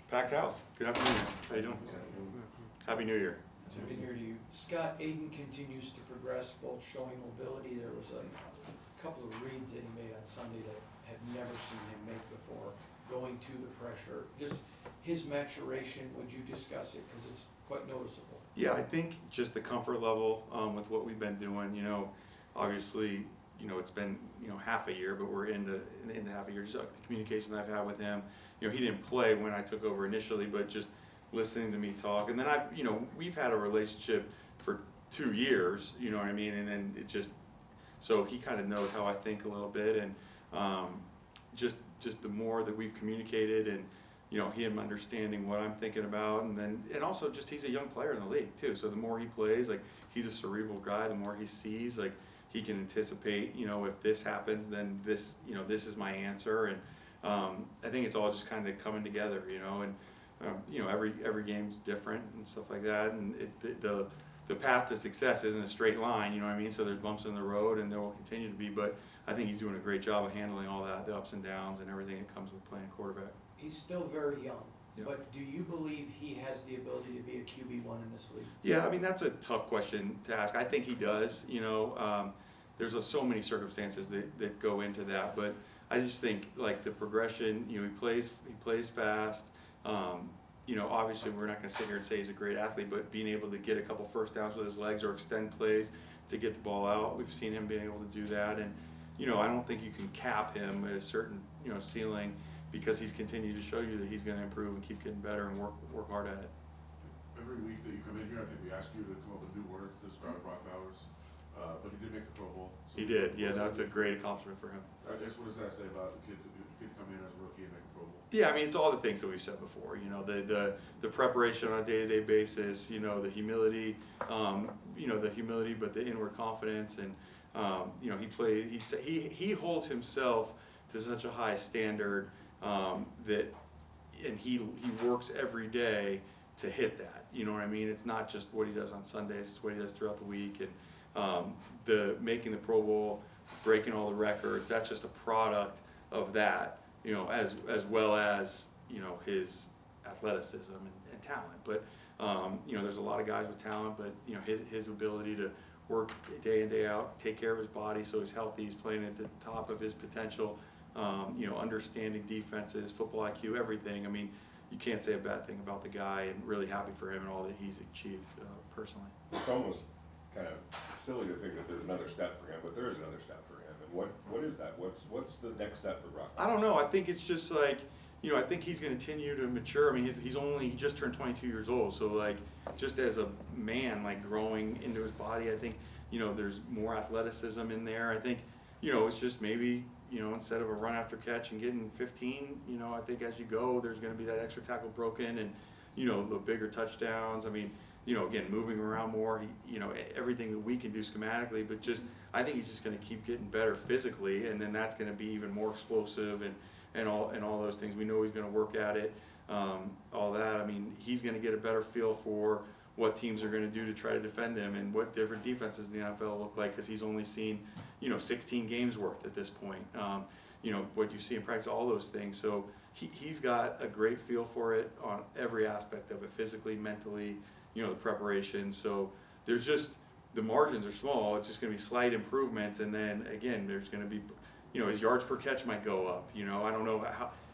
Packed house. Good afternoon. How you doing? Happy New Year. Happy New Year to you. Scott Aiden continues to progress, both showing mobility. There was a couple of reads that he made on Sunday that had never seen him make before, going to the pressure. Just his maturation, would you discuss it? Because it's quite noticeable. Yeah, I think just the comfort level with what we've been doing. Obviously, it's been half a year, but we're into half a year. Just like the communication I've had with him. He didn't play when I took over initially, but just listening to me talk, and then we've had a relationship for 2 years. You know what I mean? And then it just so he kind of knows how I think a little bit, and just the more that we've communicated, and him understanding what I'm thinking about, and also just he's a young player in the league too. So the more he plays, like he's a cerebral guy. The more he sees, like he can anticipate. If this happens, then this is my answer, and I think it's all just kind of coming together. Every game's different and stuff like that, and the path to success isn't a straight line. You know what I mean? So there's bumps in the road, and there will continue to be. But I think he's doing a great job of handling all that, the ups and downs, and everything that comes with playing quarterback. He's still very young, Yeah. but do you believe he has the ability to be a QB1 in this league? Yeah, I mean that's a tough question to ask. I think he does. There's so many circumstances that go into that, but I just think like the progression. He plays fast. Obviously we're not going to sit here and say he's a great athlete, but being able to get a couple first downs with his legs or extend plays to get the ball out, we've seen him being able to do that. And I don't think you can cap him at a certain ceiling, because he's continued to show you that he's going to improve and keep getting better and work hard at it. Every week that you come in here, I think we ask you to come up with new words to describe Brock Bowers, but he did make the Pro Bowl. So He did, yeah. That's a great accomplishment for him. I guess what does that say about the kid coming in as a rookie and make the Pro Bowl? Yeah, I mean it's all the things that we've said before. The preparation on a day-to-day basis. The humility. The humility, but the inward confidence, and he holds himself to such a high standard and he works every day to hit that. You know what I mean? It's not just what he does on Sundays; it's what he does throughout the week. And the making the Pro Bowl, breaking all the records. That's just a product of that. As well as his athleticism and talent. But there's a lot of guys with talent, but his ability to work day in day out, take care of his body so he's healthy, he's playing at the top of his potential. Understanding defenses, football IQ, everything. I mean, you can't say a bad thing about the guy, and really happy for him and all that he's achieved personally. It's almost kind of silly to think that there's another step for him, but there is another step for him. And what is that? What's the next step for Brock? I don't know. I think it's just like, I think he's going to continue to mature. I mean, he just turned 22 years old, so like just as a man, like growing into his body, I think there's more athleticism in there. I think it's just maybe. Instead of a run after catch and getting 15, I think as you go, there's going to be that extra tackle broken and, the bigger touchdowns. I mean, again, moving around more, everything that we can do schematically, but I think he's just going to keep getting better physically, and then that's going to be even more explosive and all those things. We know he's going to work at it, all that. I mean, he's going to get a better feel for what teams are going to do to try to defend him and what different defenses in the NFL look like, because he's only seen 16 games worth at this point. What you see in practice, all those things. So he's got a great feel for it on every aspect of it, physically, mentally, the preparation. So there's just, the margins are small. It's just going to be slight improvements, and then again there's going to be his yards per catch might go up. I don't know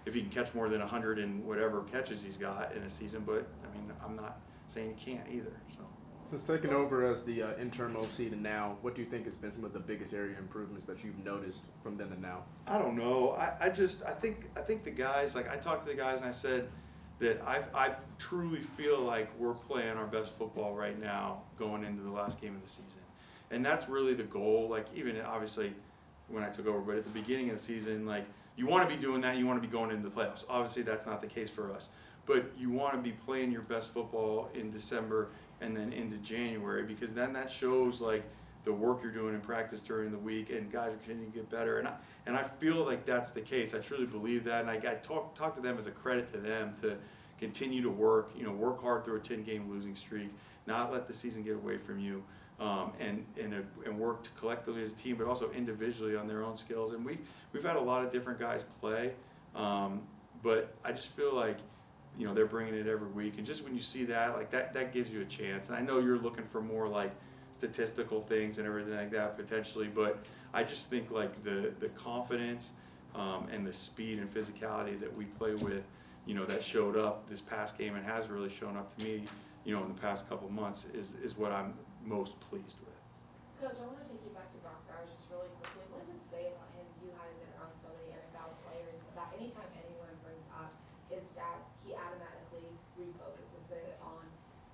if he can catch more than 100 and whatever catches he's got in a season, but I mean I'm not saying he can't either. So since taking over as the interim OC to now, what do you think has been some of the biggest area improvements that you've noticed from then to now? I don't know. I think the guys, like I talked to the guys and I said that I truly feel like we're playing our best football right now going into the last game of the season, and that's really the goal. Like even obviously when I took over, but at the beginning of the season, like you want to be doing that, you want to be going into the playoffs. Obviously that's not the case for us, but you want to be playing your best football in December and then into January, because then that shows like the work you're doing in practice during the week, and guys are continuing to get better. And I feel like that's the case. I truly believe that, and I talk to them as a credit to them to continue to work hard through a 10-game losing streak, not let the season get away from you, and work collectively as a team, but also individually on their own skills. And we've had a lot of different guys play, but I just feel like you know, they're bringing it every week, and just when you see that, like that gives you a chance. And I know you're looking for more like statistical things and everything like that potentially, but I just think like the confidence and the speed and physicality that we play with, you know, that showed up this past game and has really shown up to me, you know, in the past couple months is what I'm most pleased with. Coach, I want to take you back to Brock Bowers just really quickly. What does it say about him, you having been around so many NFL players, that anytime anyone brings up his stats, he automatically refocuses it on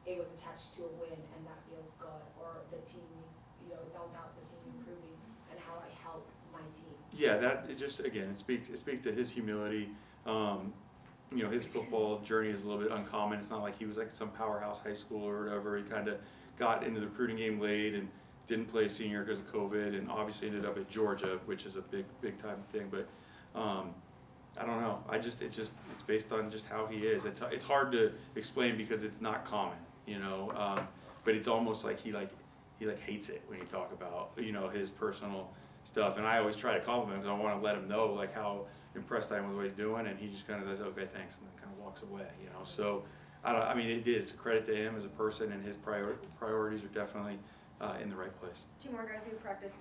it was attached to a win and that feels good, or the team needs, you know, it's all about the team improving and how I help my team. Yeah, that it just again it speaks to his humility. You know, his football journey is a little bit uncommon. It's not like he was like some powerhouse high school or whatever. He kind of got into the recruiting game late and didn't play senior because of COVID, and obviously ended up at Georgia, which is a big time thing. But I don't know. It's based on just how he is. It's hard to explain because it's not common, you know. But it's almost like he hates it when you talk about, you know, his personal stuff. And I always try to compliment him because I want to let him know like how impressed I am with what he's doing, and he just kind of says, okay, thanks, and then kind of walks away, you know. So I mean, it's a credit to him as a person, and his priorities are definitely in the right place. Two more guys, we've practiced.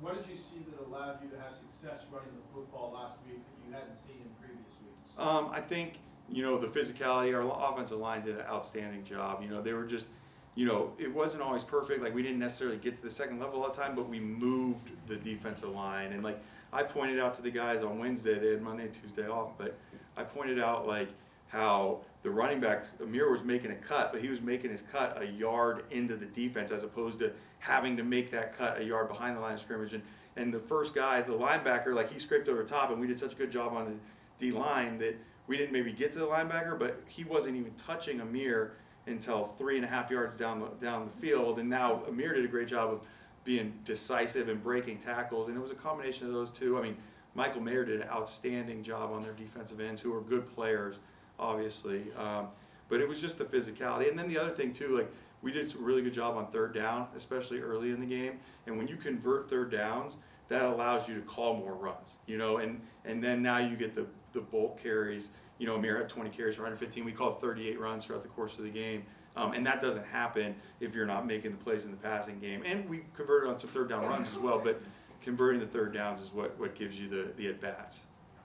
What did you see that allowed you to have success running the football last week that you hadn't seen in previous weeks? I think, you know, the physicality, our offensive line did an outstanding job. You know, they were just, you know, it wasn't always perfect. Like, we didn't necessarily get to the second level all the time, but we moved the defensive line. And, like, I pointed out to the guys on Wednesday, they had Monday and Tuesday off, but I pointed out, like, how the running backs, Amir was making a cut, but he was making his cut a yard into the defense as opposed to having to make that cut a yard behind the line of scrimmage. And the first guy, the linebacker, like, he scraped over the top, and we did such a good job on the D-line that we didn't maybe get to the linebacker, but he wasn't even touching Amir until 3.5 yards down the field. And now Amir did a great job of being decisive and breaking tackles, and it was a combination of those two. I mean, Michael Mayer did an outstanding job on their defensive ends, who are good players, obviously. But it was just the physicality. And then the other thing, too, like, we did a really good job on third down, especially early in the game. And when you convert third downs, that allows you to call more runs, you know, and then now you get the bulk carries. You know, Amir had 20 carries for 115. We called 38 runs throughout the course of the game. And that doesn't happen if you're not making the plays in the passing game. And we converted on some third down runs as well, but converting the third downs is what gives you the at-bats.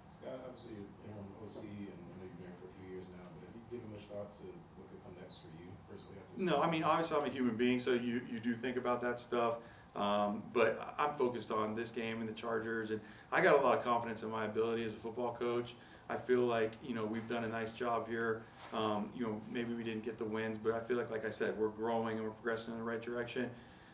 Scott, obviously you're on OC, and I know you've been here for a few years now, but have you given much thought to what could come next for you personally? No, I mean, obviously I'm a human being, so you do think about that stuff. But I'm focused on this game and the Chargers, and I got a lot of confidence in my ability as a football coach. I feel like, you know, we've done a nice job here. You know, maybe we didn't get the wins, but I feel like I said, we're growing and we're progressing in the right direction.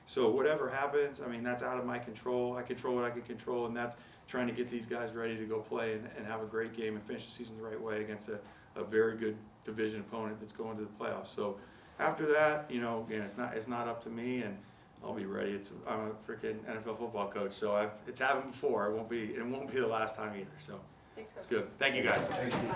So whatever happens, I mean, that's out of my control. I control what I can control, and that's trying to get these guys ready to go play and have a great game and finish the season the right way against a very good division opponent that's going to the playoffs. So after that, you know, again, it's not up to me, and I'll be ready. I'm a freaking NFL football coach, so it's happened before. It won't be the last time either. So Thanks, Coach. it's good. Thank you guys. Thank you.